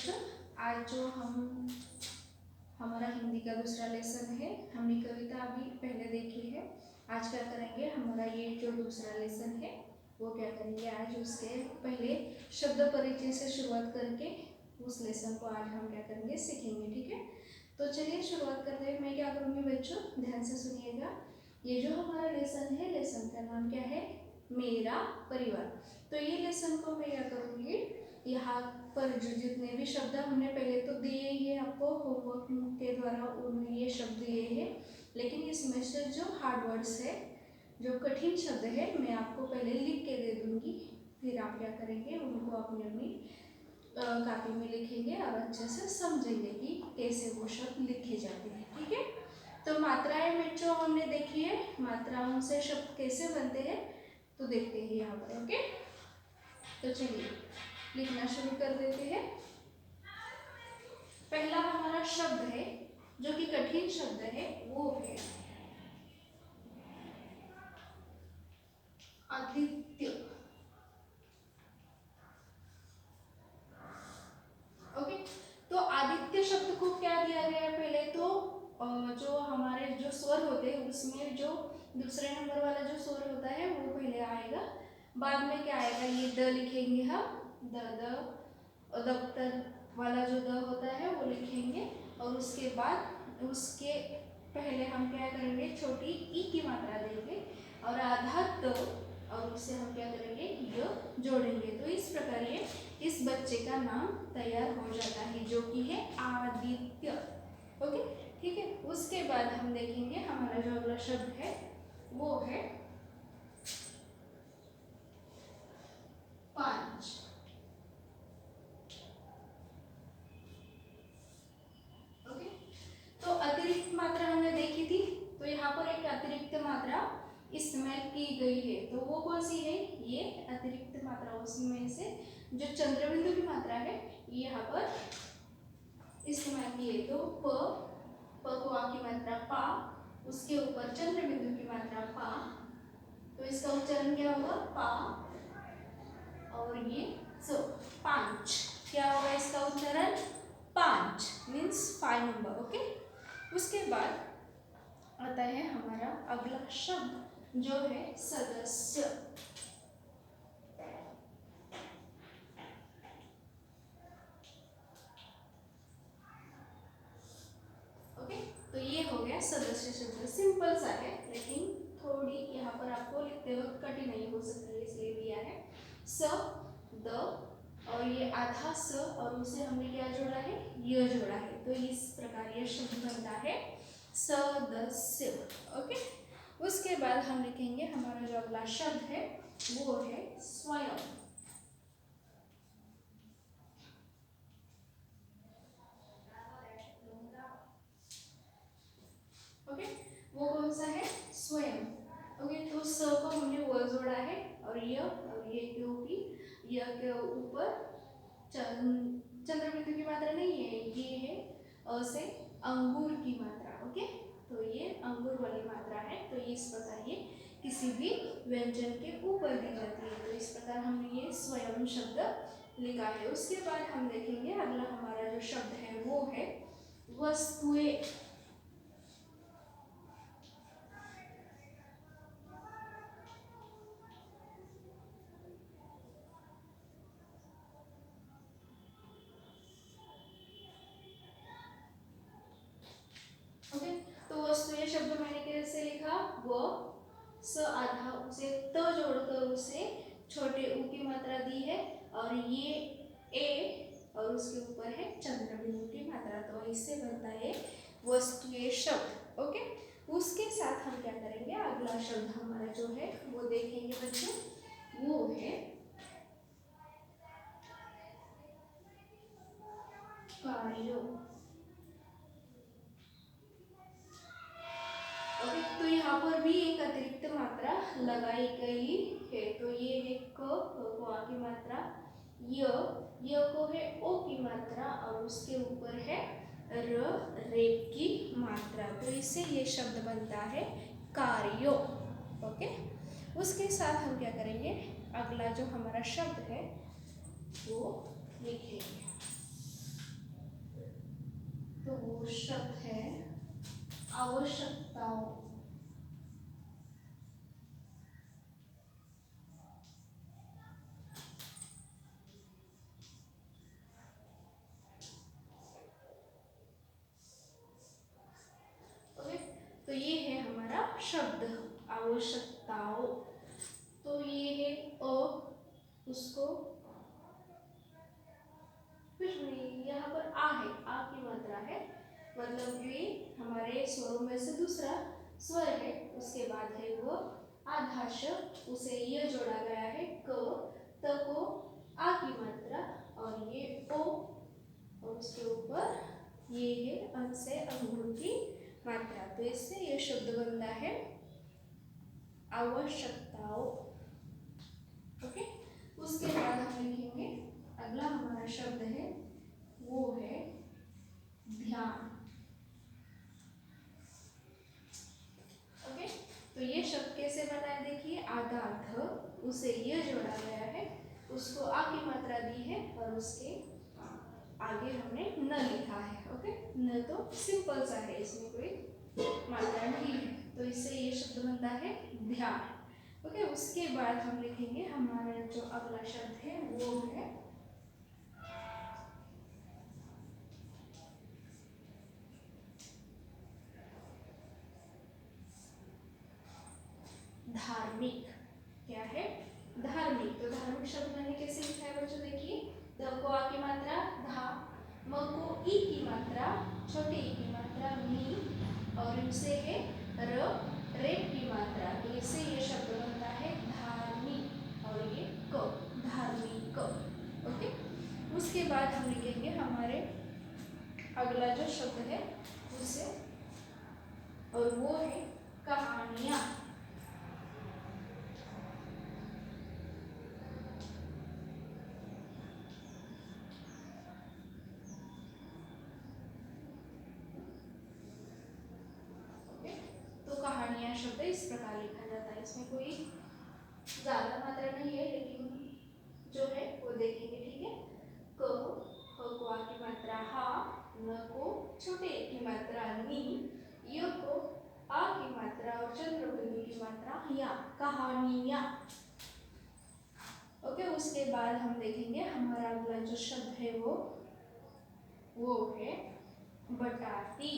बच्चों, आज जो हमारा हिंदी का दूसरा लेसन है, हमने कविता अभी पहले देखी है। आज क्या करेंगे, हमारा ये जो दूसरा लेसन है वो क्या करेंगे, आज उसके पहले शब्द परिचय से शुरुआत करके उस लेसन को आज हम क्या करेंगे, सीखेंगे। ठीक है, तो चलिए शुरुआत करते हैं। मैं क्या करूँगी बच्चों, ध्यान से सुनिएगा। ये जो हमारा लेसन है, लेसन का नाम क्या है, मेरा परिवार। तो ये लेसन को मैं क्या करूँगी, यहाँ पर जो जितने भी शब्द हमने पहले तो दिए ही है आपको होमवर्क के द्वारा, उन्होंने ये शब्द दिए हैं, लेकिन इसमें से जो हार्ड वर्ड्स है, जो कठिन शब्द है, मैं आपको पहले लिख के दे दूँगी, फिर आप क्या करेंगे, उनको अपनी अपनी कॉपी में लिखेंगे और अच्छे से समझेंगे कि कैसे वो शब्द लिखे जाते हैं। ठीक है, तो मात्राएं बच्चों हमने देखी है, मात्राओं से शब्द कैसे बनते हैं तो देखते हैं यहाँ पर। ओके, तो चलिए लिखना शुरू कर देते हैं। पहला हमारा शब्द है जो कि कठिन शब्द है, वो है आदित्य। ओके, तो आदित्य शब्द को क्या दिया गया है, पहले तो जो हमारे जो स्वर होते हैं उसमें जो दूसरे नंबर वाला जो स्वर होता है वो पहले आएगा, बाद में क्या आएगा, ये द लिखेंगे हम, द दफ्तर वाला जो द होता है वो लिखेंगे, और उसके बाद उसके पहले हम क्या करेंगे, छोटी ई की मात्रा देंगे और आधा द, और उससे हम क्या करेंगे, य जोड़ेंगे। तो इस प्रकार ये इस बच्चे का नाम तैयार हो जाता है, जो कि है आदित्य। ओके, ठीक है, उसके बाद हम देखेंगे हमारा जो अगला शब्द है वो है पांच। ओके, तो अतिरिक्त मात्रा हमने देखी थी, तो यहाँ पर एक अतिरिक्त मात्रा इसमें की गई है, तो वो कौन सी है, ये अतिरिक्त मात्रा उसमें से जो चंद्रबिंदु की मात्रा है ये यहाँ पर इस्तेमाल की है। तो प को आ की मात्रा पा, उसके ऊपर चंद्रबिंदु की मात्रा पा, तो इसका उच्चारण क्या होगा, पा, और ये पांच, क्या होगा इसका उच्चारण, पांच मीन्स 5 नंबर। ओके, उसके बाद आता है हमारा अगला शब्द जो है सदस्य। ओके, तो ये हो गया सदस्य शब्द, सिंपल सा है, लेकिन थोड़ी यहाँ पर आपको लिखते वक्त कठिनाई हो सकती है, इसलिए दिया है स द, और ये आधा स और उसे हमने क्या जोड़ा है, य जोड़ा है, तो इस प्रकार ये शब्द बनता है सदस्य। ओके, उसके बाद हम लिखेंगे हमारा जो अगला शब्द है वो है स्वयं। ओके, वो कौन सा है, स्वयं। ओके, तो स को हमने व जोड़ा है, और ये क्योंकि य के ऊपर चंद्रबिंदु की मात्रा नहीं है, ये है अ से अंगूर की मात्रा। ओके, तो ये अंगूर वाली मात्रा है, तो इस प्रकार ये किसी भी व्यंजन के ऊपर दी जाती है, तो इस प्रकार हमने ये स्वयं शब्द लिखा है। उसके बाद हम देखेंगे अगला हमारा जो शब्द है वो है वस्तुएं। ओके, तो वस्तुएं शब्द मैंने कैसे लिखा, वो स आधा उसे त जोड़कर उसे छोटे ऊ की मात्रा दी है, और ये ए और उसके ऊपर है चंद्रबिंदु की मात्रा, तो इससे बनता है वस्तुएं शब्द। ओके, उसके साथ हम क्या करेंगे, अगला शब्द हमारा जो है वो देखेंगे बच्चों, वो है कार्यों। ओके, तो यहाँ पर भी एक अतिरिक्त मात्रा लगाई गई है, तो ये है क को आ की मात्रा, य को है ओ की मात्रा, और उसके ऊपर है रेप की मात्रा, तो इससे ये शब्द बनता है कार्यों। ओके, उसके साथ हम क्या करेंगे, अगला जो हमारा शब्द है वो लिखेंगे। तो वो शब्द है आवश्यकताओं। ओके, तो ये है हमारा शब्द आवश्यकताओं। तो ये है अ, उसको कुछ नहीं, यहाँ पर आ है, आ की मात्रा है, मतलब ये हमारे स्वरों में से दूसरा स्वर है। उसके बाद है वो आधाश, उसे ये जोड़ा गया है क, त को आ की मात्रा, और ये ओ, और उसके ऊपर ये है अ से अंगूर की मात्रा। तो इससे ये शब्द बनता है आवश्यकताओं। ओके, उसके बाद हम लिखेंगे अगला हमारा शब्द है वो है ध्यान। ओके, तो ये शब्द कैसे बना है देखिए, आधा ध, उसे ये जोड़ा गया है, उसको आ की मात्रा दी है, और उसके आगे हमने न लिखा है। ओके, न तो सिंपल सा है, इसमें कोई मात्रा नहीं है, तो इससे ये शब्द बनता है ध्यान। ओके, उसके बाद हम लिखेंगे हमारा जो अगला शब्द है वो है धार्मिक। क्या है? धार्मिक। तो धार्मिक शब्द मैंने कैसे लिखा है बच्चों, देखिए, द को आ की मात्रा धा, म को ई की मात्रा, छोटे ई की मात्रा मी, और इनसे है र, रे की मात्रा। तो इससे ये शब्द बनता है धार्मिक, और ये क, धार्मिक। ओके, उसके बाद हम लिखेंगे हमारे अगला जो शब्द है उसे, और वो है कहानियाँ। तो कहानियाँ शब्द इस प्रकार लिखा जाता है, इसमें कोई ज्यादा मात्रा नहीं है, लेकिन जो है वो देखेंगे। ठीक है, क, ख को आ की मात्रा हा, न को छोटे ए की मात्रा नी, य को आ की मात्रा और चंद्र बिंदु की मात्रा या, कहानियाँ। ओके, उसके बाद हम देखेंगे हमारा अगला जो शब्द है वो है बटाती।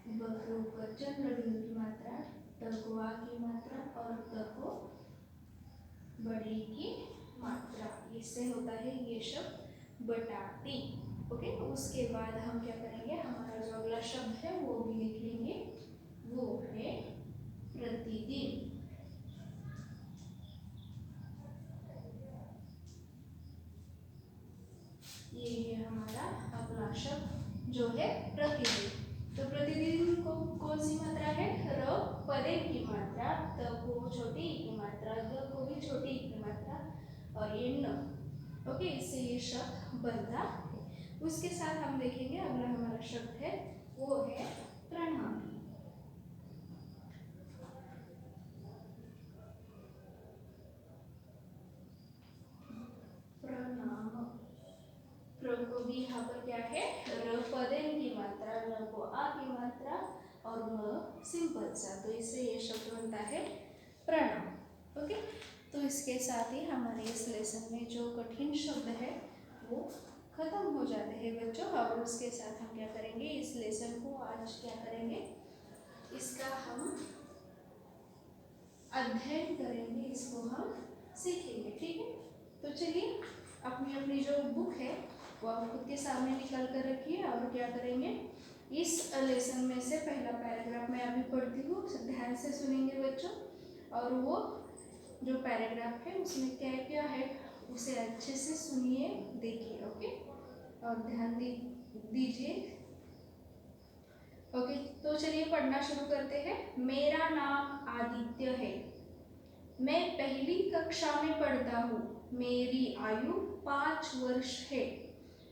ब के ऊपर चंद्र बिंदु की मात्रा, त को आ की मात्रा, और त को बड़ी की मात्रा, इससे होता है ये शब्द बटाती। ओके, उसके बाद हम क्या करेंगे, हमारा जो अगला शब्द है वो भी लिख लेंगे, वो है प्रतिदिन। ये है हमारा अगला शब्द जो है प्रतिदिन। तो प्रतिदिन को कौन सी मात्रा है, र पदे की मात्रा, त को छोटी की मात्रा, द को भी छोटी की मात्रा, और ये न। ओके, इससे ये शब्द बनता है। उसके साथ हम देखेंगे अगला हमारा शब्द है वो है प्रणाम। प्रणाम, प्र को भी यहाँ पर क्या है, र पदेन की मात्रा, न को आ की मात्रा, और म सिंपल सा, तो इससे ये शब्द बनता है प्रणाम। ओके, तो इसके साथ ही हमारे इस लेसन में जो कठिन शब्द है वो खत्म हो जाते हैं बच्चों। और उसके साथ हम क्या करेंगे, इस लेसन को आज क्या करेंगे, इसका हम अध्ययन करेंगे, इसको हम सीखेंगे। ठीक है, तो चलिए अपनी अपनी जो बुक है वो आप खुद के सामने निकाल कर रखिए, और क्या करेंगे, इस लेसन में से पहला पैराग्राफ मैं अभी पढ़ती हूँ, ध्यान से सुनेंगे बच्चों, और वो जो पैराग्राफ है उसमें क्या क्या है उसे अच्छे से सुनिए, देखिए। ओके, और ध्यान दीजिए। ओके, तो चलिए पढ़ना शुरू करते हैं। मेरा नाम आदित्य है, मैं पहली कक्षा में पढ़ता हूँ, मेरी आयु 5 वर्ष है,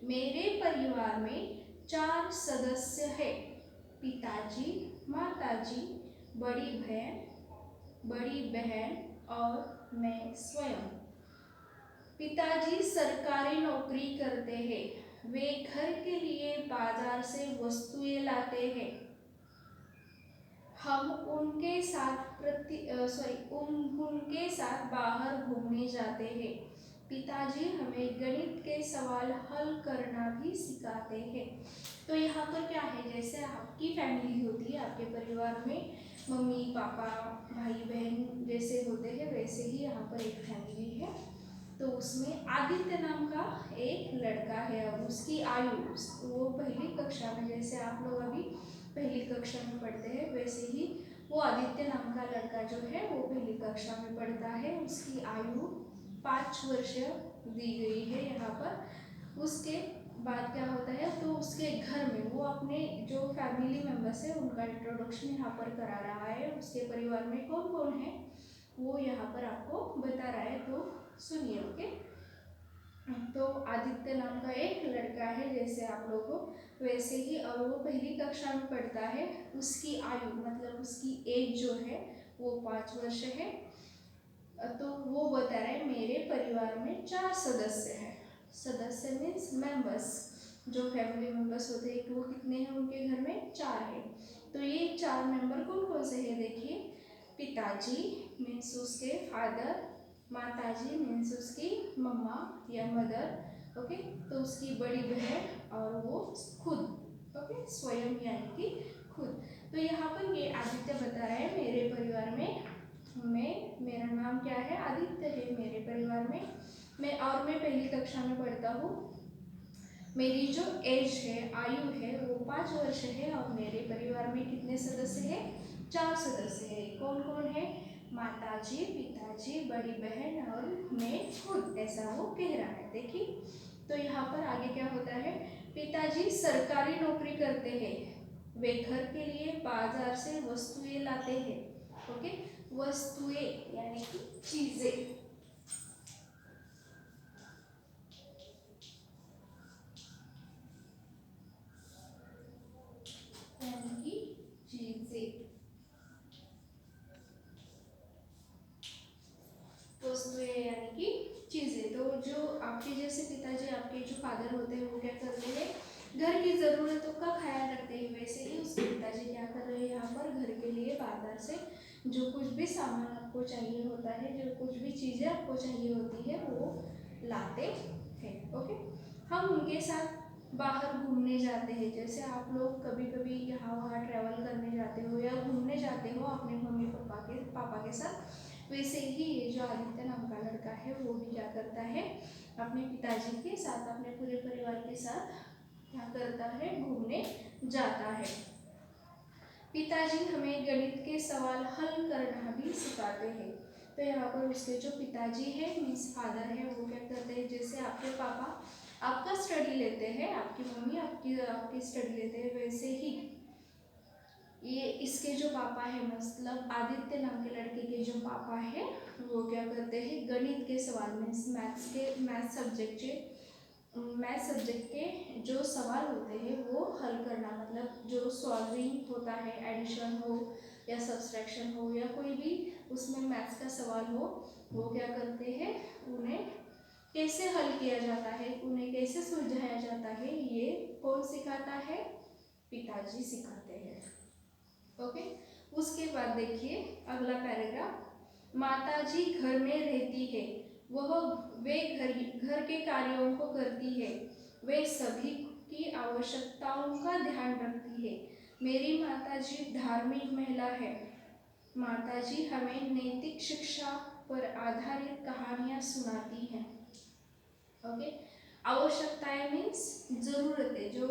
मेरे परिवार में 4 सदस्य हैं, पिताजी, माताजी, बड़ी बहन और मैं स्वयं। पिताजी सरकारी नौकरी करते हैं, वे घर के लिए बाजार से वस्तुएं लाते हैं। हम उनके साथ उनके साथ बाहर घूमने जाते हैं। पिताजी हमें गणित के सवाल हल करना भी सिखाते हैं। तो यहाँ पर क्या है, जैसे आपकी फैमिली होती है, आपके परिवार में मम्मी पापा भाई बहन जैसे होते हैं, वैसे ही यहाँ पर एक फैमिली है। तो उसमें आदित्य नाम का एक लड़का है और उसकी आयु, वो पहली कक्षा में, जैसे आप लोग अभी पहली कक्षा में पढ़ते हैं वैसे ही वो आदित्य नाम का लड़का जो है वो पहली कक्षा में पढ़ता है। उसकी आयु 5 वर्ष दी गई है यहाँ पर। उसके बाद क्या होता है, तो उसके घर में वो अपने जो फैमिली मेम्बर्स है उनका इंट्रोडक्शन यहाँ पर करा रहा है। उसके परिवार में कौन कौन है वो यहाँ पर आपको बता रहा है, तो सुनिए। ओके, तो आदित्य नाम का एक लड़का है जैसे आप लोगों को वैसे ही, और वो पहली कक्षा में पढ़ता है। उसकी आयु मतलब उसकी एज जो है वो 5 वर्ष है। तो वो बता रहे हैं मेरे परिवार में 4 सदस्य हैं। सदस्य मीन्स मेंबर्स, जो फैमिली मेंबर्स होते हैं वो कितने हैं उनके घर में, 4 है। तो ये 4 मेंबर कौन कौन से हैं देखिए, पिताजी मीन्स उसके फादर, माताजी मीन्स उसकी मम्मा या मदर, ओके, तो उसकी बड़ी बहन और वो खुद, ओके, स्वयं यानी कि खुद। तो यहाँ पर ये आदित्य बता रहा है मेरे परिवार में मेरा नाम क्या है, आदित्य है मेरे परिवार में, मैं पहली कक्षा में पढ़ता हूँ। मेरी जो एज है, आयु है वो 5 वर्ष है और मेरे परिवार में कितने सदस्य हैं, 4 सदस्य हैं। कौन कौन है, माताजी, पिताजी, बड़ी बहन और मैं खुद, ऐसा वो कह रहा है। देखिए, तो यहाँ पर आगे क्या होता है, पिताजी सरकारी नौकरी करते हैं, वे घर के लिए बाजार से वस्तुएं लाते हैं। ओके, वस्तुएं यानी कि चीजें, यानी कि चीजें, वस्तुएं यानी कि चीजें। तो जो आपके जैसे पिताजी, आपके जो फादर होते हैं वो क्या करते हैं, घर की जरूरतों का ख्याल रखते हैं, वैसे ही उसके पिताजी क्या कर रहे हैं यहाँ पर, घर के लिए बाजार से जो कुछ भी सामान आपको चाहिए होता है, जो कुछ भी चीजें आपको चाहिए होती है वो लाते हैं। ओके, हम उनके साथ बाहर घूमने जाते हैं, जैसे आप लोग कभी कभी यहाँ वहाँ ट्रैवल करने जाते हो या घूमने जाते हो अपने मम्मी पापा के साथ, वैसे ही ये जो आदित्य नाम का लड़का है वो भी क्या करता है, अपने पिताजी के साथ, अपने पूरे परिवार के साथ क्या करता है, घूमने जाता है। पिताजी हमें गणित के सवाल हल करना भी सिखाते हैं। तो यहाँ पर उसके जो पिताजी है मीन्स फादर है, वो क्या करते हैं, जैसे आपके पापा आपका स्टडी लेते हैं, आपकी मम्मी आपकी स्टडी लेते हैं, वैसे ही ये इसके जो पापा है, मतलब आदित्य नाम के लड़के के जो पापा है वो क्या करते हैं, गणित के सवाल मीन्स मैथ सब्जेक्ट के जो सवाल होते हैं वो हल करना, मतलब जो सॉल्विंग होता है, एडिशन हो या सब्सट्रैक्शन हो या कोई भी उसमें मैथ्स का सवाल हो, वो क्या करते हैं, उन्हें कैसे हल किया जाता है, उन्हें कैसे सुलझाया जाता है, ये कौन सिखाता है, पिताजी सिखाते हैं। ओके, उसके बाद देखिए अगला पैराग्राफ, माताजी घर में रहती है, वे घर के कार्यों को करती है, वे सभी की आवश्यकताओं का ध्यान रखती है। मेरी माताजी धार्मिक महिला है, माताजी हमें नैतिक शिक्षा पर आधारित कहानियाँ सुनाती हैं। ओके, आवश्यकताएं मीन्स जरूरतें, जो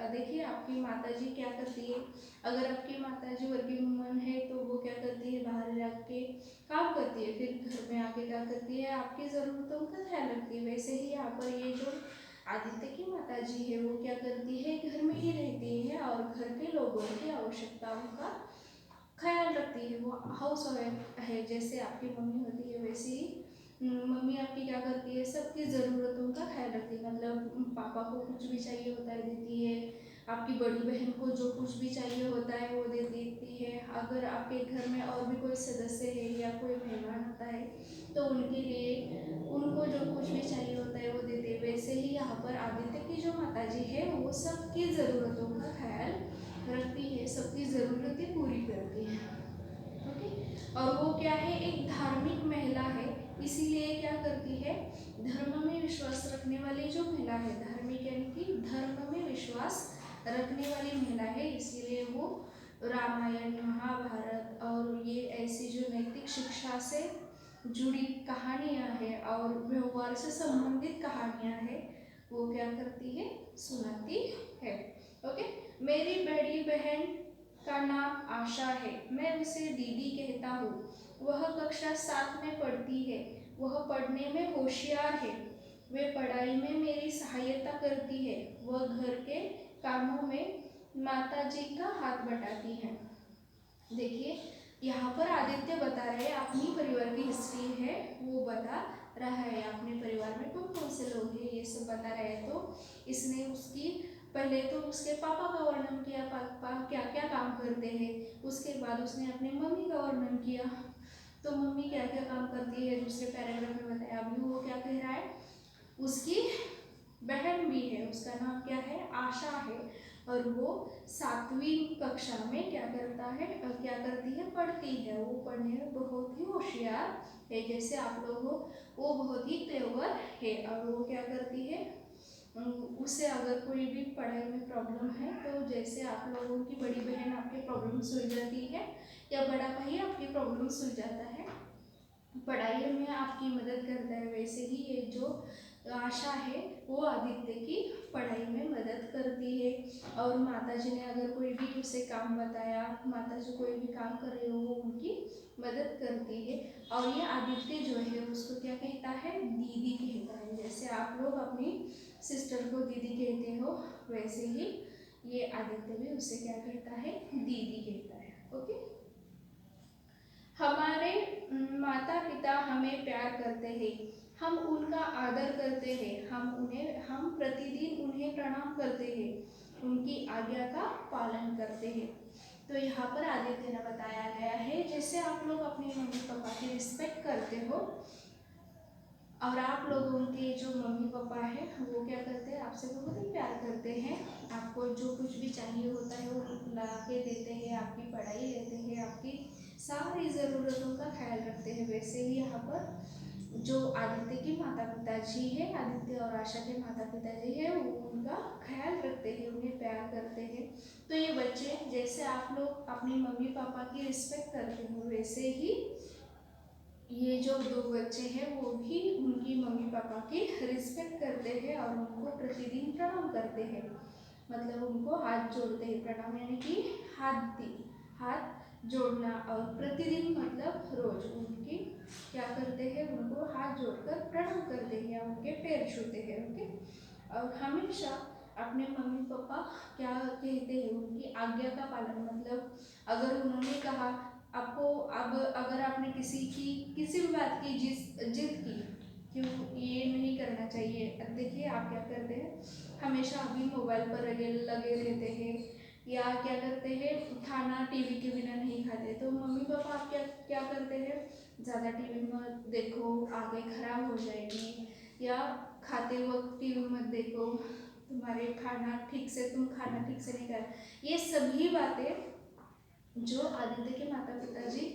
देखिए आपकी माताजी क्या करती है, अगर आपकी माताजी वर्किंग वूमन है तो वो क्या करती है, बाहर जाके काम करती है, फिर घर में आके क्या करती है, आपकी ज़रूरतों का ख्याल रखती है। वैसे ही यहाँ पर ये जो आदित्य की माताजी है वो क्या करती है, घर में ही रहती है और घर के लोगों की आवश्यकताओं का ख्याल रखती है। वो हाउस वाइफ है, जैसे आपकी मम्मी होती है वैसे ही मम्मी आपकी क्या करती है, सबकी ज़रूरतों का ख्याल रखती है, मतलब पापा को कुछ भी चाहिए होता है देती है, आपकी बड़ी बहन को जो कुछ भी चाहिए होता है वो दे देती है, अगर आपके घर में और भी कोई सदस्य है या कोई मेहमान आता है तो उनके लिए उनको जो कुछ भी चाहिए होता है वो देते हैं। वैसे ही यहाँ पर आदित्य की जो माता जी है वो सबकी ज़रूरतों का ख्याल रखती है, सबकी ज़रूरतें पूरी करती है। ओके, और वो क्या है, एक धार्मिक महिला है, इसीलिए क्या करती है, धर्म में विश्वास रखने वाली जो महिला है, धार्मिक यानी कि धर्म में विश्वास रखने वाली महिला है, इसीलिए वो रामायण, महाभारत और ये ऐसी जो नैतिक शिक्षा से जुड़ी कहानियाँ हैं और व्यवहार से संबंधित कहानियाँ हैं वो क्या करती है, सुनाती है। ओके, मेरी बड़ी बहन का नाम आशा है, मैं उसे दीदी कहता हूँ। वह कक्षा 7 में पढ़ती है, वह पढ़ने में होशियार है, वे पढ़ाई में मेरी सहायता करती है, वह घर के कामों में माता जी का हाथ बटाती है। देखिए यहाँ पर आदित्य बता रहे हैं अपनी परिवार की हिस्ट्री है वो बता रहा है, अपने परिवार में कौन कौन से लोग हैं ये सब बता रहे हैं। तो इसने उसकी पहले तो उसके पापा का वर्णन किया, पापा क्या क्या काम करते हैं, उसके बाद उसने अपनी मम्मी का वर्णन किया, तो मम्मी क्या क्या काम करती है दूसरे पैराग्राफ में बताया। अभी वो क्या कह रहा है, उसकी बहन भी है, उसका नाम क्या है, आशा है, और वो 7वीं कक्षा में क्या करता है, क्या करती है, पढ़ती है। वो पढ़ने में बहुत ही होशियार है, जैसे आप लोग हो, वो बहुत ही तेवर है। और वो क्या करती है, उसे अगर कोई भी पढ़ाई में प्रॉब्लम है तो जैसे आप लोगों की बड़ी बहन आपकी प्रॉब्लम सुलझाती है या बड़ा भाई आपकी प्रॉब्लम सुलझाता है, पढ़ाई में आपकी मदद करता है, वैसे ही ये जो आशा है वो आदित्य की पढ़ाई में मदद करती है। और माता जी ने अगर कोई भी उसे काम बताया, माता जी कोई भी काम कर रहे हो वो उनकी मदद करती है। और ये आदित्य जो है उसको क्या कहता है, दीदी कहता है। जैसे आप लोग अपनी सिस्टर को दीदी कहते हो वैसे ही ये आदित्य भी उसे क्या कहता है, दीदी कहता है। ओके, हमारे माता पिता हमें प्यार करते हैं, हम उनका आदर करते हैं, हम प्रतिदिन उन्हें प्रणाम करते हैं, उनकी आज्ञा का पालन करते हैं। तो यहाँ पर आदित्य ने बताया गया है जैसे आप लोग अपने मम्मी पापा की रिस्पेक्ट करते हो और आप लोगों के जो मम्मी पापा हैं वो क्या करते हैं, आपसे बहुत ही प्यार करते हैं, आपको जो कुछ भी चाहिए होता है वो ला के देते हैं, आपकी पढ़ाई लेते हैं, आपकी सारी ज़रूरतों का ख्याल रखते हैं। वैसे ही यहाँ पर जो आदित्य के माता पिता जी है, आदित्य और आशा के माता पिता जी है, वो उनका ख्याल रखते हैं, उन्हें प्यार करते हैं। तो ये बच्चे जैसे आप लोग अपने मम्मी पापा की रिस्पेक्ट करते हो वैसे ही ये जो 2 बच्चे हैं वो भी उनकी मम्मी पापा की रिस्पेक्ट करते हैं और उनको प्रतिदिन प्रणाम करते हैं, मतलब उनको हाथ जोड़ते हैं। प्रणाम यानी कि हाथ जोड़ना, और प्रतिदिन मतलब रोज उनकी क्या करते हैं, उनको हाथ जोड़कर प्रणाम करते हैं या उनके पैर छूते हैं। ओके, और हमेशा अपने मम्मी पापा क्या कहते हैं, उनकी आज्ञा का पालन, मतलब अगर उन्होंने कहा आपको, अब अगर आपने किसी भी बात की जिद की क्यों ये नहीं करना चाहिए, अब देखिए आप क्या करते हैं, हमेशा अभी मोबाइल पर लगे रहते हैं या क्या करते हैं, खाना टीवी के बिना नहीं खाते, तो मम्मी पापा आप क्या क्या करते हैं, ज़्यादा टीवी मत देखो आंखें खराब हो जाएगी, या खाते वक्त टीवी मत देखो, तुम खाना ठीक से नहीं खा, ये सभी बातें जो आदित्य के माता पिता जी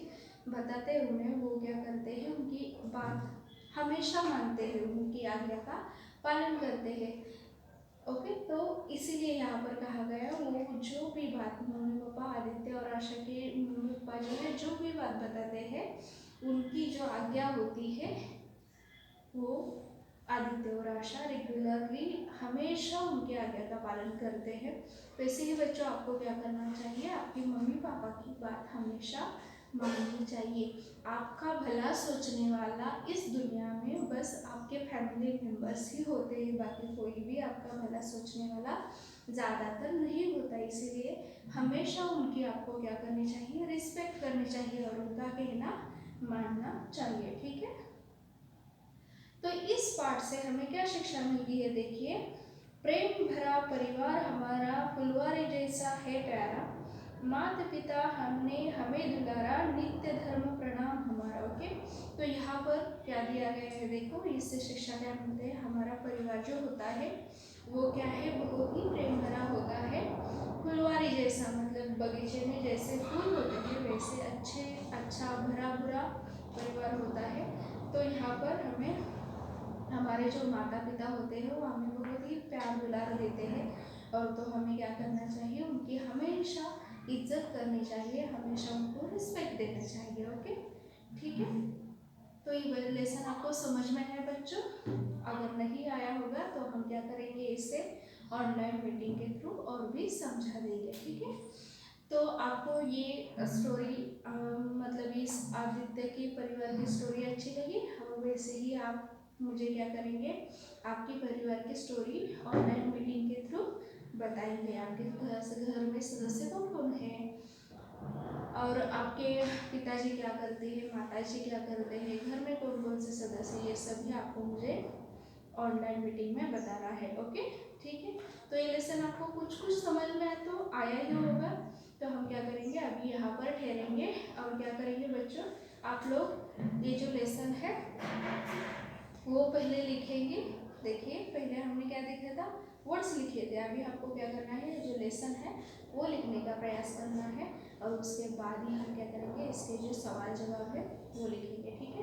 बताते हैं उन्हें, वो क्या करते हैं, उनकी बात हमेशा मानते हैं, उनकी आज्ञा का पालन करते हैं। ओके, तो इसीलिए यहाँ पर कहा गया वो जो भी बात मम्मी पापा आदित्य और आशा के मम्मी पापा जो है जो भी बात बताते हैं उनकी जो आज्ञा होती है वो आदित्य और आशा रेगुलरली हमेशा उनकी आज्ञा का पालन करते हैं। वैसे ही बच्चों आपको क्या करना चाहिए, आपकी मम्मी पापा की बात हमेशा माननी चाहिए। आपका भला सोचने वाला इस दुनिया में बस आपके फैमिली मेम्बर्स ही होते हैं, बाकी कोई भी आपका भला सोचने वाला ज़्यादातर नहीं होता, इसीलिए हमेशा उनकी आपको क्या करनी चाहिए, रिस्पेक्ट करनी चाहिए और उनका कहना मानना चाहिए। ठीक है, तो इस पाठ से हमें क्या शिक्षा मिलती है, देखिए, प्रेम भरा परिवार हमारा फुलवारी जैसा है प्यारा, माता पिता हमने हमें दुलारा, नित्य धर्म प्रणाम हमारा। ओके, तो यहाँ पर क्या दिया गया है, देखो इससे शिक्षा क्या मिलते हैं। हमारा परिवार जो होता है वो क्या है, बहुत ही प्रेम भरा होता है। फुलवारी जैसा, मतलब बगीचे में जैसे फूल होते हैं वैसे अच्छा भरा भरा परिवार होता है। तो यहाँ पर हमें हमारे जो माता पिता होते हैं वो हमें बहुत ही प्यार दुलार देते हैं। और तो हमें क्या करना चाहिए, उनकी हमेशा इज्जत करनी चाहिए, हमेशा उनको रिस्पेक्ट देना चाहिए। ओके, ठीक है। तो ये लेसन आपको समझ में आया बच्चों? अगर नहीं आया होगा तो हम क्या करेंगे, इसे ऑनलाइन मीटिंग के थ्रू और भी समझा देंगे। ठीक है, तो आपको ये स्टोरी मतलब इस आदित्य के परिवार की स्टोरी अच्छी लगी, और वैसे ही आप मुझे क्या करेंगे, आपके परिवार की स्टोरी ऑनलाइन मीटिंग के थ्रू बताएंगे। आपके घर में सदस्य कौन कौन है, और आपके पिताजी क्या करते हैं, माताजी क्या करते हैं, घर में कौन कौन से सदस्य, ये सभी आपको मुझे ऑनलाइन मीटिंग में बताना है। ओके, ठीक है। तो ये लेसन आपको कुछ कुछ समझ में तो आया ही होगा। तो हम क्या करेंगे, अभी यहाँ पर ठहरेंगे और क्या करेंगे बच्चों, आप लोग ये जो लेसन है वो पहले लिखेंगे। देखिए पहले हमने क्या देखा था, वर्ड्स लिखे थे। अभी आपको क्या करना है, जो लेसन है वो लिखने का प्रयास करना है, और उसके बाद ही हम क्या करेंगे, इसके जो सवाल जवाब है वो लिखेंगे। ठीक है।